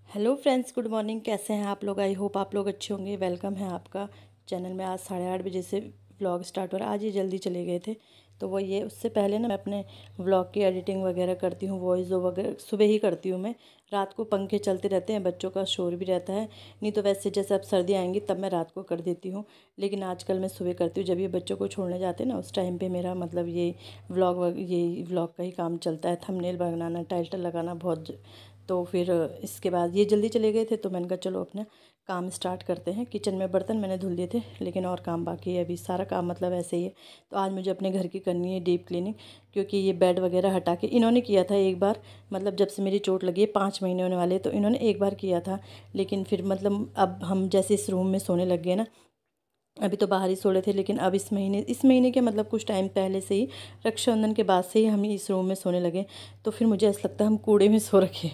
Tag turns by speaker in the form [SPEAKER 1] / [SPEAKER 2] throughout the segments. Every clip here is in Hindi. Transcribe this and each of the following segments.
[SPEAKER 1] Hello friends, good morning. कैसे हैं आप लोग? आई होप आप लोग अच्छे होंगे। वेलकम है आपका चैनल में। आज 8:30 बजे से व्लॉग स्टार्ट हो रहा है। आज ये जल्दी चले गए थे तो वो ये उससे पहले ना मैं अपने व्लॉग की एडिटिंग वगैरह करती हूँ। वॉइस ओवर वगैरह सुबह ही करती हूँ मैं। रात को पंखे चलते रहते हैं, बच्चों का शोर भी रहता है। नहीं तो वैसे जैसे अब सर्दी आएंगी तब मैं रात को कर देती हूँ, लेकिन आजकल मैं सुबह करती हूँ। जब ये बच्चों को छोड़ने जाते हैं ना, उस टाइम पे मेरा मतलब ये व्लॉग का ही काम चलता है। थंबनेल बनाना, टाइटल लगाना बहुत। तो फिर इसके बाद ये जल्दी चले गए थे तो मैंने कहा चलो अपना काम स्टार्ट करते हैं। किचन में बर्तन मैंने धुल दिए थे, लेकिन और काम बाकी है अभी। सारा काम मतलब ऐसे ही है। तो आज मुझे अपने घर की करनी है डीप क्लीनिंग, क्योंकि ये बेड वगैरह हटा के इन्होंने किया था एक बार। मतलब जब से मेरी चोट लगी है 5 महीने होने वाले, तो इन्होंने एक बार किया था। लेकिन फिर मतलब अब हम जैसे इस रूम में सोने लग गए ना, अभी तो बाहर ही सो रहे थे, लेकिन अब इस महीने के मतलब कुछ टाइम पहले से ही, रक्षाबंधन के बाद से ही हम इस रूम में सोने लगे। तो फिर मुझे ऐसा लगता है हम कूड़े में सो रखे।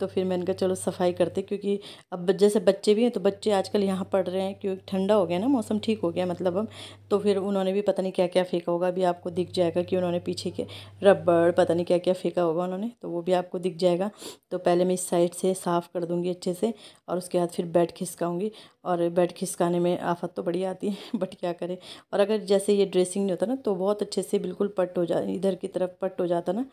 [SPEAKER 1] तो फिर मैंने कहा चलो सफाई करते, क्योंकि अब जैसे बच्चे भी हैं तो बच्चे आजकल यहाँ पढ़ रहे हैं, क्योंकि ठंडा हो गया ना, मौसम ठीक हो गया मतलब अब। तो फिर उन्होंने भी पता नहीं क्या क्या फेंका होगा। अभी आपको दिख जाएगा कि उन्होंने पीछे के रबड़ पता नहीं क्या क्या फेंका होगा उन्होंने, तो वो भी आपको दिख जाएगा। तो पहले मैं इस साइड से साफ़ कर दूँगी अच्छे से, और उसके बाद फिर बेड खिसकाऊँगी। और बेड खिसकाने में आफत तो बड़ी आती है बट क्या करें। और अगर जैसे ये ड्रेसिंग नहीं होता ना, तो बहुत अच्छे से बिल्कुल पट हो जा, इधर की तरफ पट हो जाता ना।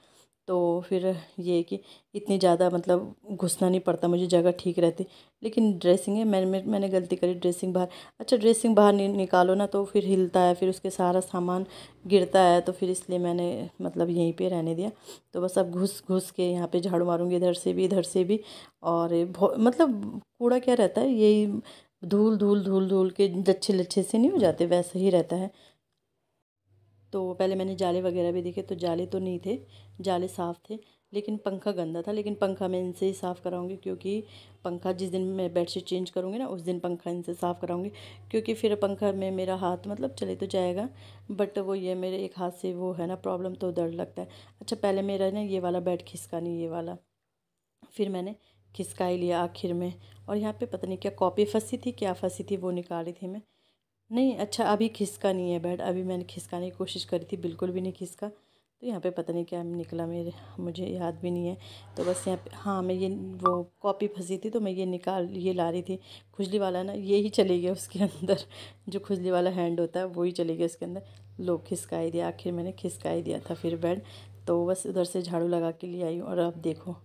[SPEAKER 1] तो फिर ये है कि इतनी ज़्यादा मतलब घुसना नहीं पड़ता, मुझे जगह ठीक रहती। लेकिन ड्रेसिंग है, मैंने गलती करी। ड्रेसिंग बाहर, अच्छा ड्रेसिंग बाहर निकालो ना तो फिर हिलता है, फिर उसके सारा सामान गिरता है। तो फिर इसलिए मैंने मतलब यहीं पे रहने दिया। तो बस अब घुस घुस के यहाँ पे झाड़ू मारूंगी, इधर से भी इधर से भी। और मतलब कूड़ा क्या रहता है, यही धूल धूल धूल धूल के लच्छे लच्छे से नहीं हो जाते, वैसे ही रहता है। तो पहले मैंने जाले वगैरह भी देखे, तो जाले तो नहीं थे, जाले साफ़ थे। लेकिन पंखा गंदा था। लेकिन पंखा मैं इनसे ही साफ़ कराऊंगी, क्योंकि पंखा जिस दिन मैं बेडशीट चेंज करूँगी ना, उस दिन पंखा इनसे साफ़ कराऊंगी। क्योंकि फिर पंखा में मेरा हाथ मतलब चले तो जाएगा, बट वो ये मेरे एक हाथ से वो है ना प्रॉब्लम, तो दर्द लगता है। अच्छा पहले मेरा ना ये वाला बेड खिसका नहीं, ये वाला। फिर मैंने खिसका ही लिया आखिर में। और यहाँ पे पता नहीं क्या कॉपी फंसी थी, क्या फंसी थी, वो निकाली थी मैं। नहीं, अच्छा अभी खिसका नहीं है बेड। अभी मैंने खिसकाने की कोशिश करी थी, बिल्कुल भी नहीं खिसका। तो यहाँ पे पता नहीं क्या निकला, मेरे मुझे याद भी नहीं है। तो बस यहाँ पे हाँ, मैं ये वो कॉपी फंसी थी तो मैं ये ला रही थी। खुजली वाला ना, ये ही चली गया उसके अंदर। जो खुजली वाला हैंड होता है वो ही चली गया उसके अंदर। लो खिसका ही दिया, आखिर मैंने खिसका ही दिया था फिर बेड। तो बस उधर से झाड़ू लगा के ले आई हूँ। और अब देखो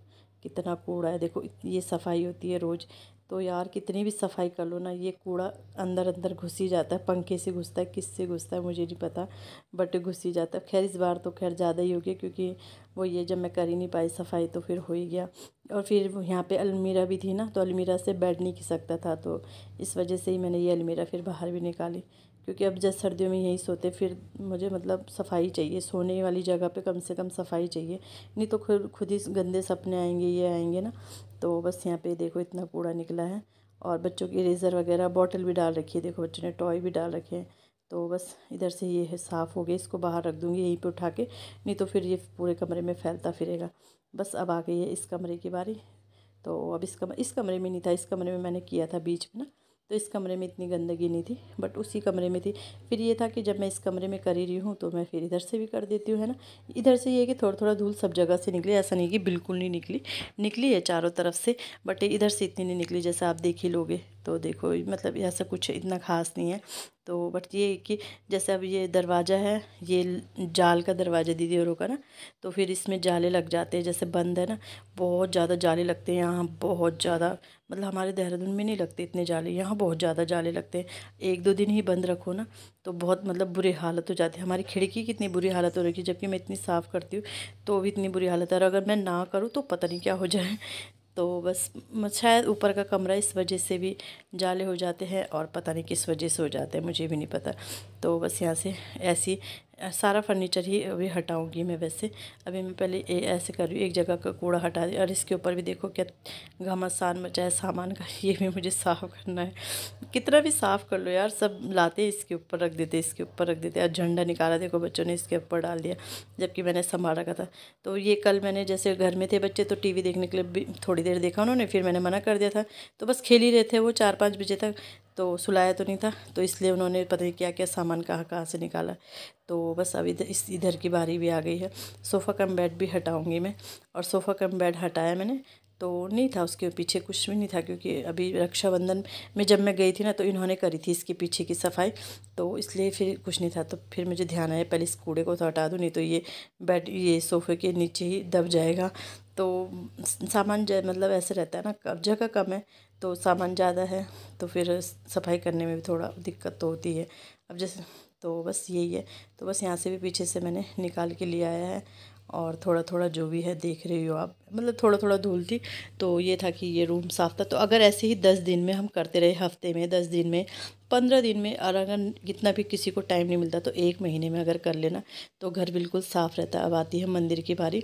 [SPEAKER 1] कितना कूड़ा है। देखो ये सफाई होती है रोज़, तो यार कितनी भी सफाई कर लो ना, ये कूड़ा अंदर अंदर घुस ही जाता है। पंखे से घुसता है, किससे घुसता है मुझे नहीं पता, बट घुस ही जाता है। खैर इस बार तो खैर ज़्यादा ही हो गया, क्योंकि वो ये जब मैं कर ही नहीं पाई सफाई तो फिर हो ही गया। और फिर यहाँ पे अलमीरा भी थी ना, तो अलमीरा से बेड नहीं खिसकता था, तो इस वजह से ही मैंने ये अलमीरा फिर बाहर भी निकाली। क्योंकि अब जैसे सर्दियों में यहीं सोते, फिर मुझे मतलब सफाई चाहिए, सोने वाली जगह पे कम से कम सफाई चाहिए। नहीं तो खुद ही गंदे सपने आएंगे, ये आएंगे ना। तो बस यहाँ पे देखो इतना कूड़ा निकला है। और बच्चों की इरेज़र वगैरह बॉटल भी डाल रखी है, देखो बच्चों ने टॉय भी डाल रखे हैं। तो बस इधर से ये है साफ़ हो गया, इसको बाहर रख दूँगी यहीं पे उठा के। नहीं तो फिर ये पूरे कमरे में फैलता फिरेगा। बस अब आ गई है इस कमरे की बारी। तो अब इस कमरे में नहीं था, इस कमरे में मैंने किया था बीच में ना। तो इस कमरे में इतनी गंदगी नहीं थी, बट उसी कमरे में थी। फिर ये था कि जब मैं इस कमरे में कर ही रही हूँ तो मैं फिर इधर से भी कर देती हूँ, है ना। इधर से ये है कि थोड़ा थोड़ा धूल सब जगह से निकली, ऐसा नहीं कि बिल्कुल नहीं निकली, निकली है चारों तरफ से। बट इधर से इतनी नहीं निकली, जैसा आप देख ही लोगे। तो देखो मतलब ऐसा कुछ इतना खास नहीं है। तो बट ये है कि जैसे अब ये दरवाज़ा है, ये जाल का दरवाज़ा दीदी औरों का ना, तो फिर इसमें जाले लग जाते हैं। जैसे बंद है ना, बहुत ज़्यादा जाले लगते हैं यहाँ, बहुत ज़्यादा। मतलब हमारे देहरादून में नहीं लगते इतने जाले, यहाँ बहुत ज़्यादा जाले लगते हैं। 1-2 दिन ही बंद रखो ना, तो बहुत मतलब बुरी हालत हो जाती है। हमारी खिड़की की इतनी बुरी हालत हो रही है, जबकि मैं इतनी साफ़ करती हूँ तो भी इतनी बुरी हालत है। और अगर मैं ना करूँ तो पता नहीं क्या हो जाए। तो बस शायद ऊपर का कमरा इस वजह से भी जाले हो जाते हैं, और पता नहीं किस वजह से हो जाते हैं, मुझे भी नहीं पता। तो बस यहाँ से ऐसी सारा फर्नीचर ही अभी हटाऊंगी मैं। वैसे अभी मैं पहले ऐसे कर रही हूँ, एक जगह का कूड़ा हटा दी। और इसके ऊपर भी देखो क्या घमासान मचा है सामान का, ये भी मुझे साफ़ करना है। कितना भी साफ़ कर लो यार, सब लाते इसके ऊपर रख देते, इसके ऊपर रख देते। और झंडा निकाला देखो बच्चों ने इसके ऊपर डाल दिया, जबकि मैंने संभाल रखा था। तो ये कल मैंने जैसे घर में थे बच्चे, तो टीवी देखने के लिए भी थोड़ी देर देखा उन्होंने, फिर मैंने मना कर दिया था। तो बस खेल ही रहे थे वो 4-5 बजे तक, तो सुलाया तो नहीं था, तो इसलिए उन्होंने पता नहीं क्या क्या सामान कहाँ कहाँ से निकाला। तो बस अब इधर की बारी भी आ गई है। सोफ़ा कम बेड भी हटाऊंगी मैं। और सोफ़ा कम बेड हटाया मैंने, तो नहीं था, उसके पीछे कुछ भी नहीं था, क्योंकि अभी रक्षाबंधन में जब मैं गई थी ना तो इन्होंने करी थी इसके पीछे की सफाई, तो इसलिए फिर कुछ नहीं था। तो फिर मुझे ध्यान आया पहले इस कूड़े को तो हटा दूँ, नहीं तो ये बेड ये सोफ़े के नीचे ही दब जाएगा। तो सामान मतलब ऐसे रहता है ना, अब जगह कम है तो सामान ज़्यादा है, तो फिर सफाई करने में भी थोड़ा दिक्कत तो होती है। अब जैसे तो बस यही है। तो बस यहाँ से भी पीछे से मैंने निकाल के लिया आया है, और थोड़ा थोड़ा जो भी है देख रही हो आप, मतलब थोड़ा थोड़ा धूल थी। तो ये था कि ये रूम साफ़ था। तो अगर ऐसे ही 10 दिन में हम करते रहे, हफ्ते में, 10 दिन में, 15 दिन में, और अगर इतना भी किसी को टाइम नहीं मिलता तो 1 महीने में अगर कर लेना तो घर बिल्कुल साफ़ रहता है। अब आती है मंदिर की बारी।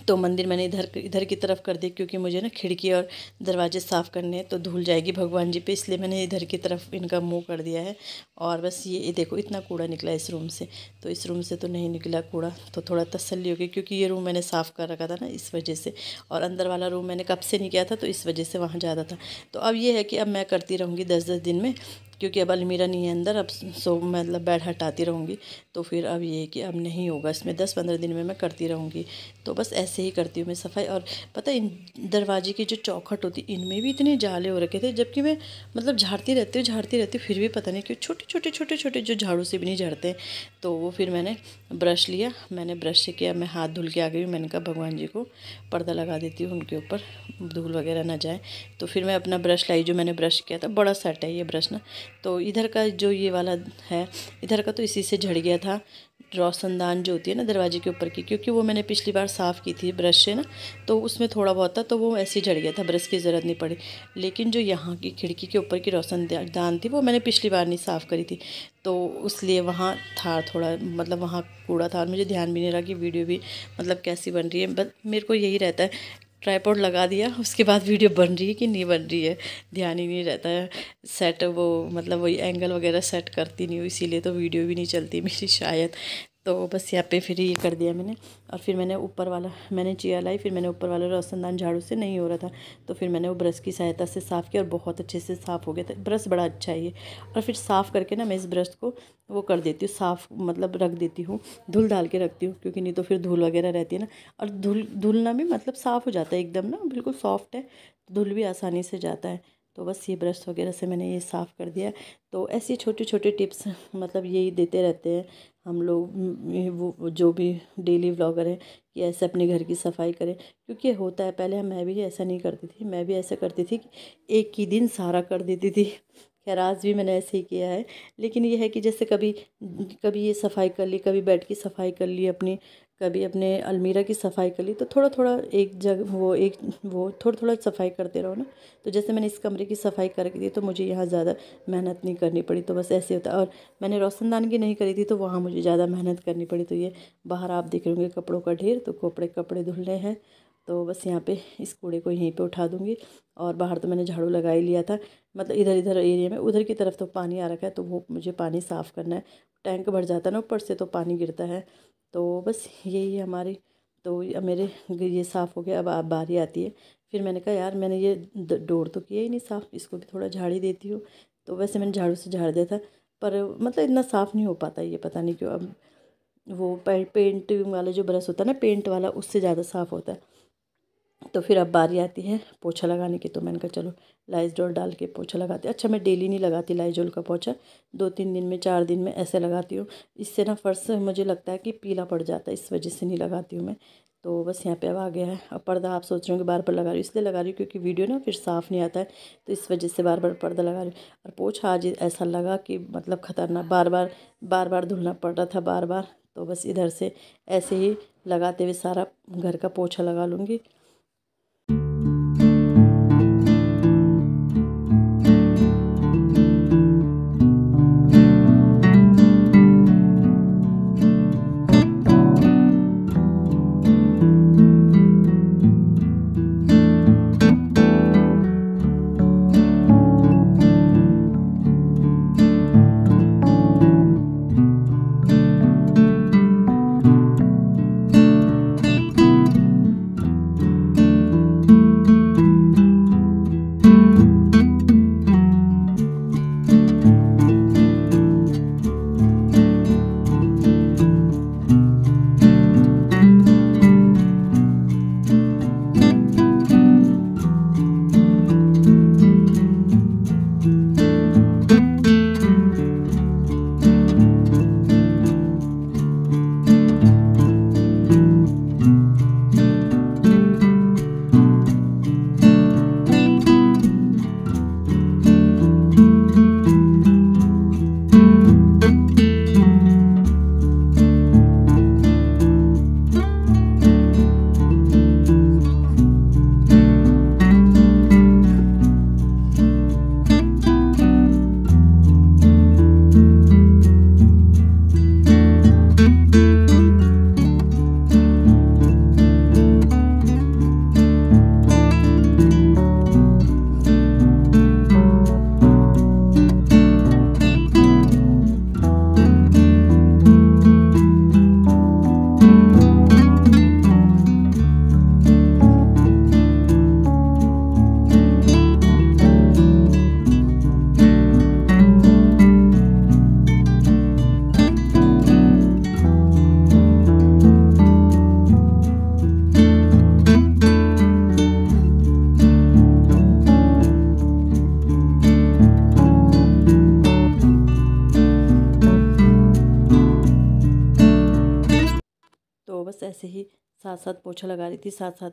[SPEAKER 1] तो मंदिर मैंने इधर इधर की तरफ कर दी, क्योंकि मुझे ना खिड़की और दरवाजे साफ़ करने हैं तो धूल जाएगी भगवान जी पे, इसलिए मैंने इधर की तरफ इनका मुंह कर दिया है। और बस ये देखो इतना कूड़ा निकला इस रूम से, तो इस रूम से तो नहीं निकला कूड़ा, तो थोड़ा तसल्ली हो गई, क्योंकि ये रूम मैंने साफ़ कर रखा था ना इस वजह से, और अंदर वाला रूम मैंने कब से नहीं किया था तो इस वजह से वहाँ ज़्यादा था। तो अब ये है कि अब मैं करती रहूँगी 10-10 दिन में, क्योंकि अब अलमीरा नहीं है अंदर, अब सो मतलब बेड हटाती रहूँगी। तो फिर अब ये है कि अब नहीं होगा, इसमें 10-15 दिन में मैं करती रहूँगी। तो बस ऐसे ही करती हूँ मैं सफाई। और पता है इन दरवाजे की जो चौखट होती इनमें भी इतने जाले हो रखे थे, जबकि मैं मतलब झाड़ती रहती हूँ फिर भी पता नहीं क्यों छोटे छोटे जो झाड़ू से भी नहीं झाड़ते। तो वो फिर मैंने ब्रश लिया, मैंने ब्रश से किया, मैं हाथ धुल के आ गई। मैंने कहा भगवान जी को पर्दा लगा देती हूँ, उनके ऊपर धूल वगैरह ना जाए। तो फिर मैं अपना ब्रश लाई, जो मैंने ब्रश किया था, बड़ा सेट है ये ब्रश ना। तो इधर का जो ये वाला है, इधर का तो इसी से झड़ गया था, रोशनदान जो होती है ना दरवाजे के ऊपर की, क्योंकि वो मैंने पिछली बार साफ़ की थी ब्रश से ना, तो उसमें थोड़ा बहुत था, तो वो ऐसे ही झड़ गया था, ब्रश की ज़रूरत नहीं पड़ी। लेकिन जो यहाँ की खिड़की के ऊपर की रोशनदान थी वो मैंने पिछली बार नहीं साफ़ करी थी, तो इसलिए वहाँ था थोड़ा, मतलब वहाँ कूड़ा था, और मुझे ध्यान भी नहीं रहा कि वीडियो भी मतलब कैसी बन रही है। बस मेरे को यही रहता है, ट्राइपॉड लगा दिया, उसके बाद वीडियो बन रही है कि नहीं बन रही है, ध्यान ही नहीं रहता है। सेट वो मतलब वही एंगल वगैरह सेट करती नहीं हूँ, इसीलिए तो वीडियो भी नहीं चलती मेरी शायद। तो बस यहाँ पे फिर ये कर दिया मैंने, और फिर मैंने ऊपर वाला मैंने चेयर लाई, फिर मैंने ऊपर वाला रोशनदान झाड़ू से नहीं हो रहा था, तो फिर मैंने वो ब्रश की सहायता से साफ़ किया, और बहुत अच्छे से साफ़ हो गया था। ब्रश बड़ा अच्छा है ये। और फिर साफ़ करके ना मैं इस ब्रश को वो कर देती हूँ साफ़, मतलब रख देती हूँ, धुल डाल के रखती हूँ, क्योंकि नहीं तो फिर धूल वगैरह रहती है ना। और धुलना भी मतलब साफ़ हो जाता है एकदम ना, बिल्कुल सॉफ्ट है, धुल भी आसानी से जाता है। तो बस ये ब्रश वगैरह से मैंने ये साफ़ कर दिया। तो ऐसी छोटे छोटे टिप्स मतलब यही देते रहते हैं हम लोग, वो जो भी डेली व्लॉगर है, कि ऐसे अपने घर की सफाई करें, क्योंकि होता है पहले मैं भी ऐसा नहीं करती थी, मैं भी ऐसा करती थी कि एक ही दिन सारा कर देती थी। खैर आज भी मैंने ऐसे ही किया है, लेकिन ये है कि जैसे कभी कभी ये सफाई कर ली, कभी बेड की सफाई कर ली अपनी, कभी अपने अलमीरा की सफाई कर ली, तो थोड़ा थोड़ा एक जगह वो थोड़ा थोड़ा सफाई करते रहो ना। तो जैसे मैंने इस कमरे की सफाई करके दी, तो मुझे यहाँ ज़्यादा मेहनत नहीं करनी पड़ी, तो बस ऐसे होता है। और मैंने रोशनदान की नहीं करी थी, तो वहाँ मुझे ज़्यादा मेहनत करनी पड़ी। तो ये बाहर आप देख रहे होंगे कपड़ों का ढेर, तो कपड़े धुलने हैं, तो बस यहाँ पे इस कूड़े को यहीं पे उठा दूँगी। और बाहर तो मैंने झाड़ू लगा ही लिया था, मतलब इधर इधर एरिया में, उधर की तरफ तो पानी आ रखा है, तो वो मुझे पानी साफ़ करना है। टैंक भर जाता है ना ऊपर से, तो पानी गिरता है। तो बस यही है हमारी। तो अब मेरे ये साफ़ हो गया, अब बारी आती है। फिर मैंने कहा यार मैंने ये डोर तो किया ही नहीं साफ़, इसको भी थोड़ा झाड़ ही देती हूँ। तो वैसे मैंने झाड़ू से झाड़ दिया था, पर मतलब इतना साफ़ नहीं हो पाता ये, पता नहीं क्यों। अब वो पेंट वाला जो ब्रश होता है ना, पेंट वाला, उससे ज़्यादा साफ़ होता है। तो फिर अब बारी आती है पोछा लगाने की, तो मैंने कहा चलो लाइज़ॉल डाल के पोछा लगाते। अच्छा मैं डेली नहीं लगाती लाइज़ॉल का पोछा, 2-3 दिन में, 4 दिन में ऐसे लगाती हूँ। इससे ना फर्श मुझे लगता है कि पीला पड़ जाता है, इस वजह से नहीं लगाती हूँ मैं। तो बस यहाँ पे अब आ गया है। अब पर्दा आप सोच रहे होंगे बार बार लगा रही हूँ, इसलिए लगा रही हूँ क्योंकि वीडियो ना फिर साफ़ नहीं आता है, तो इस वजह से बार बार पर्दा लगा रही हूँ। और पोछा आज ऐसा लगा कि मतलब ख़तरनाक, बार बार धुलना पड़ रहा था बार बार। तो बस इधर से ऐसे ही लगाते हुए सारा घर का पोछा लगा लूँगी। ऐसे ही साथ साथ पोछा लगा रही थी, साथ साथ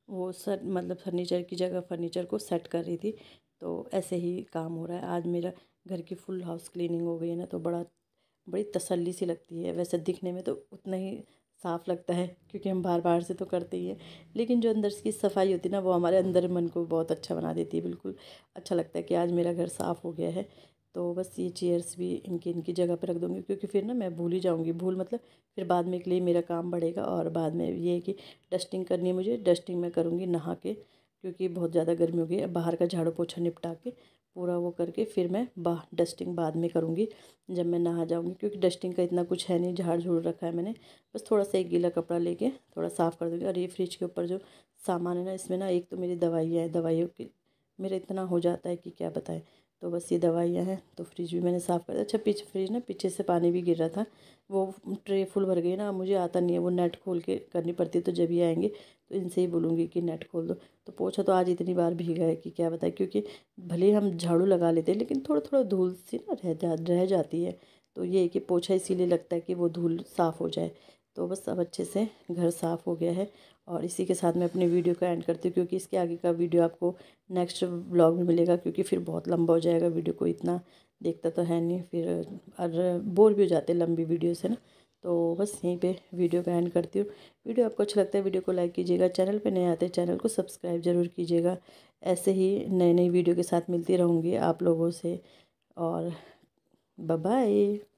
[SPEAKER 1] वो मतलब फर्नीचर की जगह फर्नीचर को सेट कर रही थी। तो ऐसे ही काम हो रहा है। आज मेरा घर की फुल हाउस क्लीनिंग हो गई है ना, तो बड़ी तसल्ली सी लगती है। वैसे दिखने में तो उतना ही साफ़ लगता है क्योंकि हम बाहर बाहर से तो करते ही हैं, लेकिन जो अंदर की सफाई होती है ना, वो हमारे अंदर मन को बहुत अच्छा बना देती है। बिल्कुल अच्छा लगता है कि आज मेरा घर साफ़ हो गया है। तो बस ये चेयर्स भी इनकी इनकी जगह पे रख दूँगी, क्योंकि फिर ना मैं भूल ही जाऊँगी। भूल मतलब फिर बाद में के लिए मेरा काम बढ़ेगा, और बाद में ये है कि डस्टिंग करनी है मुझे। डस्टिंग मैं करूँगी नहा के, क्योंकि बहुत ज़्यादा गर्मी हो गई है। बाहर का झाड़ू पोछा निपटा के पूरा वो करके फिर मैं डस्टिंग बाद में करूँगी जब मैं नहा जाऊँगी, क्योंकि डस्टिंग का इतना कुछ है नहीं, झाड़ झूड़ रखा है मैंने। बस थोड़ा सा एक गीला कपड़ा लेके थोड़ा साफ़ कर दूँगी। और ये फ्रिज के ऊपर जो सामान है ना, इसमें ना एक तो मेरी दवाइयाँ हैं, दवाइयों की मेरा इतना हो जाता है कि क्या बताएं। तो बस ये दवाइयाँ हैं। तो फ्रिज भी मैंने साफ़ कर दिया। अच्छा, पीछे फ्रिज ना पीछे से पानी भी गिर रहा था, वो ट्रे फुल भर गई ना। मुझे आता नहीं है, वो नेट खोल के करनी पड़ती है। तो जब ये आएंगे तो इनसे ही बोलूँगी कि नेट खोल दो। तो पोछा तो आज इतनी बार भीगा है कि क्या बताएं, क्योंकि भले ही हम झाड़ू लगा लेते हैं, लेकिन थोड़ा थोड़ा धूल सी ना रह जाती है। तो ये है कि पोछा इसीलिए लगता है कि वो धूल साफ़ हो जाए। तो बस अब अच्छे से घर साफ़ हो गया है। और इसी के साथ मैं अपनी वीडियो का एंड करती हूँ, क्योंकि इसके आगे का वीडियो आपको नेक्स्ट व्लॉग में मिलेगा, क्योंकि फिर बहुत लंबा हो जाएगा। वीडियो को इतना देखता तो है नहीं फिर, और बोर भी हो जाते हैं लंबी वीडियो से ना। तो बस यहीं पे वीडियो का एंड करती हूँ। वीडियो आपको अच्छा लगता है वीडियो को लाइक कीजिएगा। चैनल पे नए आते हैं चैनल को सब्सक्राइब ज़रूर कीजिएगा। ऐसे ही नई नई वीडियो के साथ मिलती रहूँगी आप लोगों से। और बाय बाय।